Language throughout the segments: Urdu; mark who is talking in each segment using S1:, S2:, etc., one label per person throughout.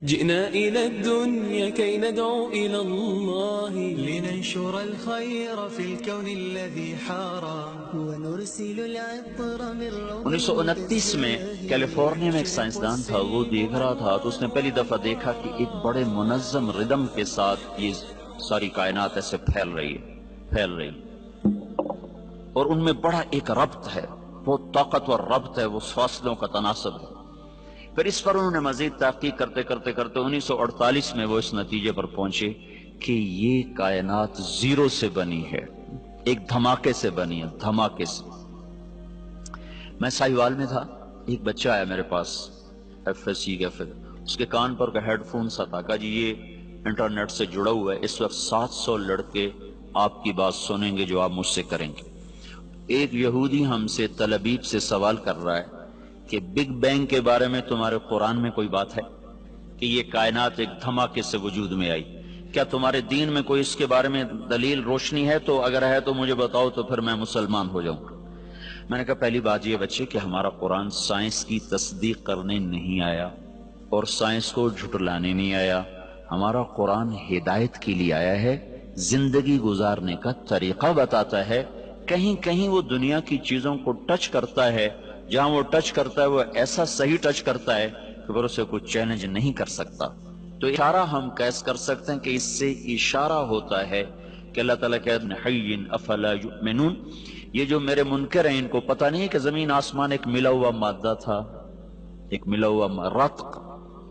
S1: جئنا إلى الدنيا كي ندعو إلى الله
S2: لننشر الخير في الكون الذي حارى ونرسل العطر من روض
S3: 1929 میں کیلیفورنیا میں ایک سائنسدان تھا، وہ دیکھ رہا تھا تو اس نے پہلی دفعہ دیکھا کہ ایک بڑے منظم ردم کے ساتھ یہ ساری کائنات ایسے پھیل رہی اور ان میں بڑا ایک ربط ہے، بہت طاقتور ربط ہے، وہ فاصلوں کا تناسب ہے۔ پھر اس پر انہوں نے مزید تحقیق کرتے 1948 میں وہ اس نتیجے پر پہنچے کہ یہ کائنات زیرو سے بنی ہے، ایک دھماکے سے بنی ہے، دھماکے سے۔ میں ساہیوال میں تھا، ایک بچہ آیا میرے پاس ایف ایس سی کا، پھر اس کے کان پر ہیڈ فون سا تھا، کہا جی یہ انٹرنیٹ سے جڑا ہوا ہے، اس وقت 700 لڑکے آپ کی بات سنیں گے جو آپ مجھ سے کریں گے۔ ایک یہودی ہم سے تل ابیب سے سوال کر رہا ہے کہ بگ بینگ کے بارے میں تمہارے قرآن میں کوئی بات ہے کہ یہ کائنات ایک دھماکے سے وجود میں آئی؟ کیا تمہارے دین میں کوئی اس کے بارے میں دلیل روشنی ہے؟ تو اگر ہے تو مجھے بتاؤ، تو پھر میں مسلمان ہو جاؤں گا۔ میں نے کہا پہلی بات یہ بچے کہ ہمارا قرآن سائنس کی تصدیق کرنے نہیں آیا اور سائنس کو جھٹلانے نہیں آیا، ہمارا قرآن ہدایت کے لیے آیا ہے، زندگی گزارنے کا طریقہ بتاتا ہے۔ کہیں کہیں وہ دنیا کی چیزوں کو ٹچ کرتا ہے، جہاں وہ ٹچ کرتا ہے وہ ایسا صحیح ٹچ کرتا ہے کہ پھر اسے کوئی چیلنج نہیں کر سکتا۔ تو اشارہ ہم کیس کر سکتے ہیں کہ اس سے اشارہ ہوتا ہے کہ اللہ تعالیٰ کہتے ہیں حی افلا یؤمنون، یہ جو میرے منکر ہیں ان کو پتہ نہیں ہے کہ زمین آسمان ایک ملا ہوا مادہ تھا، ایک ملا ہوا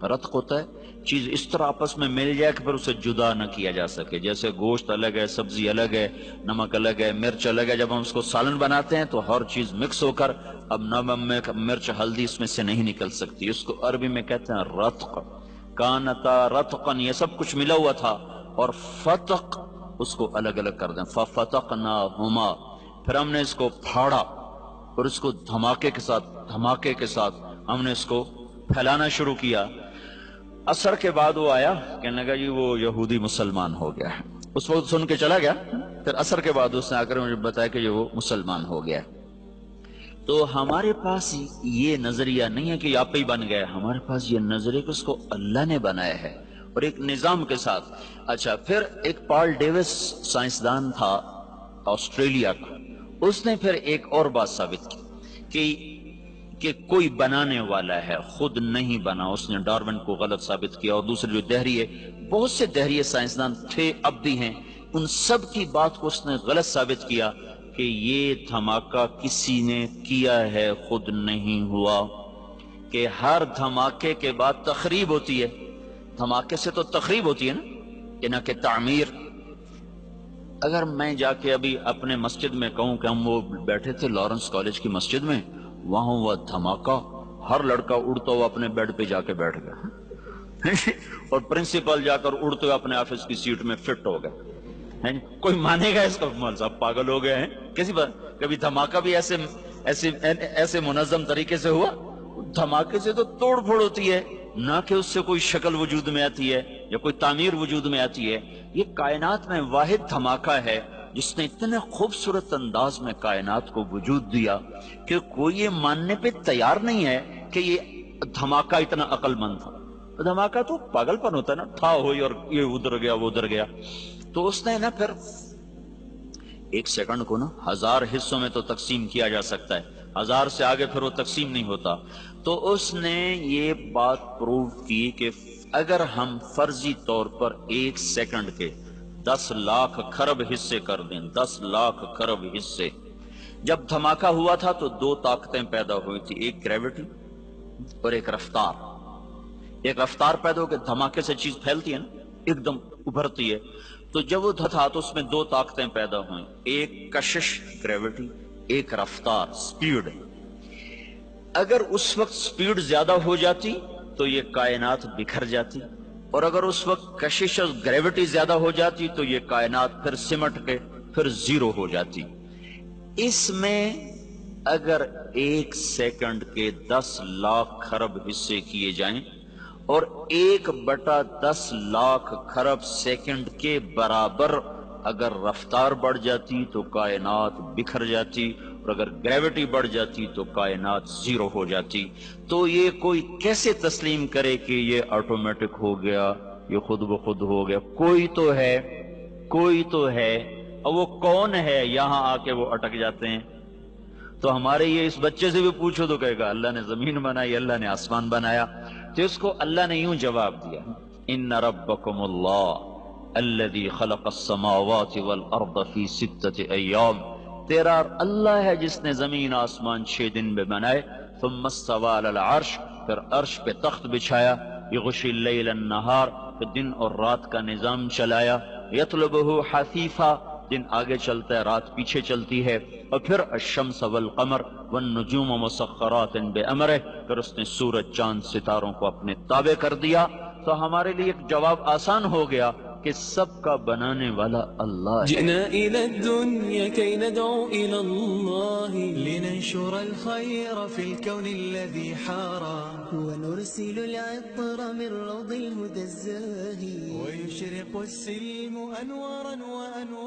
S3: رتق ہوتا ہے، چیز اس طرح آپس میں مل جائے کہ پھر اسے جدا نہ کیا جا سکے۔ جیسے گوشت الگ ہے، سبزی الگ ہے، نمک الگ ہے، مرچ الگ ہے، جب ہم اس کو سالن بناتے ہیں تو ہر چیز مکس ہو کر اب نمک مرچ ہلدی اس میں سے نہیں نکل سکتی، اس کو عربی میں کہتے ہیں رتق۔ کانتا رتقن، یہ سب کچھ ملا ہوا تھا، اور فتق اس کو الگ الگ کر دیں، ففتقناہما، پھر ہم نے اس کو پھاڑا اور اس کو دھماکے کے ساتھ ہم نے اس کو پھیلانا شروع کیا۔ اثر کے بعد وہ آیا، کہنے لگا جی وہ یہودی مسلمان ہو گیا ہے، اس وقت سن کے چلا گیا، پھر اثر کے بعد اس نے آ کر مجھے بتایا کہ وہ مسلمان ہو گیا ہے۔ تو ہمارے پاس یہ نظریہ نہیں ہے کہ یہ آپ ہی بن گئے، ہمارے پاس یہ نظریہ کہ اس کو اللہ نے بنایا ہے اور ایک نظام کے ساتھ۔ اچھا، پھر ایک پال ڈیوس سائنسدان تھا آسٹریلیا کا، اس نے پھر ایک اور بات ثابت کی کہ کوئی بنانے والا ہے، خود نہیں بنا، اس نے ڈارون کو غلط ثابت کیا۔ اور دوسرے جو دہری ہے، بہت سے دہری سائنسدان تھے اب بھی ہیں، ان سب کی بات کو اس نے غلط ثابت کیا کہ یہ دھماکہ کسی نے کیا ہے، خود نہیں ہوا، کہ ہر دھماکے کے بعد تخریب ہوتی ہے، دھماکے سے تو تخریب ہوتی ہے نا، کہ نہ کہ تعمیر۔ اگر میں جا کے ابھی اپنے مسجد میں کہوں کہ ہم وہ بیٹھے تھے لارنس کالج کی مسجد میں، وہاں ہوا دھماکہ، ہر لڑکا اڑتا ہوا اپنے بیڈ پہ جا کے بیٹھ گیا اور پرنسپل جا کر اڑتے ہوئے اپنے آفس کی سیٹ میں فٹ ہو گئے۔ کوئی مانے گا اس کو؟ مول صاحب پاگل ہو گئے ہیں، کسی بات کبھی دھماکہ بھی ایسے منظم طریقے سے ہوا؟ دھماکے سے تو توڑ پھوڑ ہوتی ہے، نہ کہ اس سے کوئی شکل وجود میں آتی ہے یا کوئی تعمیر وجود میں آتی ہے۔ یہ کائنات میں واحد دھماکہ ہے جس نے اتنے خوبصورت انداز میں کائنات کو وجود دیا کہ کوئی یہ ماننے پہ تیار نہیں ہے کہ یہ دھماکہ اتنا عقل مند تھا۔ دھماکہ تو پاگل پن ہوتا ہے نا، تھا ہوئی اور یہ ادھر گیا وہ ادھر گیا۔ تو اس نے نا پھر ایک سیکنڈ کو نا 1000 حصوں میں تو تقسیم کیا جا سکتا ہے، 1000 سے آگے پھر وہ تقسیم نہیں ہوتا۔ تو اس نے یہ بات پروو کی کہ اگر ہم فرضی طور پر 1 سیکنڈ کے 10 لاکھ خرب حصے کر دیں، 10 لاکھ خرب حصے، جب دھماکہ ہوا تھا تو 2 طاقتیں پیدا ہوئی تھی، ایک گریوٹی اور ایک رفتار۔ ایک رفتار پیدا ہو کے دھماکے سے چیز پھیلتی ہے نا، ایک دم ابھرتی ہے، تو جب وہ تھا تو اس میں 2 طاقتیں پیدا ہوئیں، ایک کشش گریوٹی، ایک رفتار سپیڈ۔ اگر اس وقت سپیڈ زیادہ ہو جاتی تو یہ کائنات بکھر جاتی، اور اگر اس وقت کشش اور گریوٹی زیادہ ہو جاتی تو یہ کائنات پھر سمٹ کے پھر زیرو ہو جاتی۔ اس میں اگر 1 سیکنڈ کے 10 لاکھ خرب حصے کیے جائیں اور 1/10 لاکھ خرب سیکنڈ کے برابر اگر رفتار بڑھ جاتی تو کائنات بکھر جاتی اور اگر گریوٹی بڑھ جاتی تو کائنات زیرو ہو جاتی. تو یہ کوئی کیسے تسلیم کرے کہ یہ آٹومیٹک ہو گیا، یہ خود بخود ہو گیا؟ کوئی تو ہے، کوئی تو ہے. اور وہ کون ہے؟ یہاں آ کے وہ اٹک جاتے ہیں. تو ہمارے یہ اس بچے سے بھی پوچھو تو کہے گا اللہ نے زمین بنائی، اللہ نے آسمان بنایا. تو اس کو اللہ نے یوں جواب دیا، ان ربکم اللہ الذی خلق السماوات والارض فی 6 ایام. تیرا اللہ ہے جس نے زمین آسمان 6 دن میں بنائے. ثم استوى علی العرش، پھر عرش پہ تخت بچھایا. یغشی اللیل النہار، پھر دن اور رات کا نظام چلایا. یطلبہ حثیثا، دن آگے چلتا ہے رات پیچھے چلتی ہے. اور پھر الشمس والقمر والنجوم مسخرات بامرہ، پھر اس نے سورج چاند ستاروں کو اپنے تابع کر دیا. تو ہمارے لیے ایک جواب آسان ہو گیا کہ سب کا بنانے والا اللہ ہے.
S1: جئنا إلى الدنيا كي ندعو إلى الله
S2: لننشر الخير في الكون الذي حارى ونرسل العطر من روض الهدى الزاهي ويشرق السلم أنوارا وأنوارا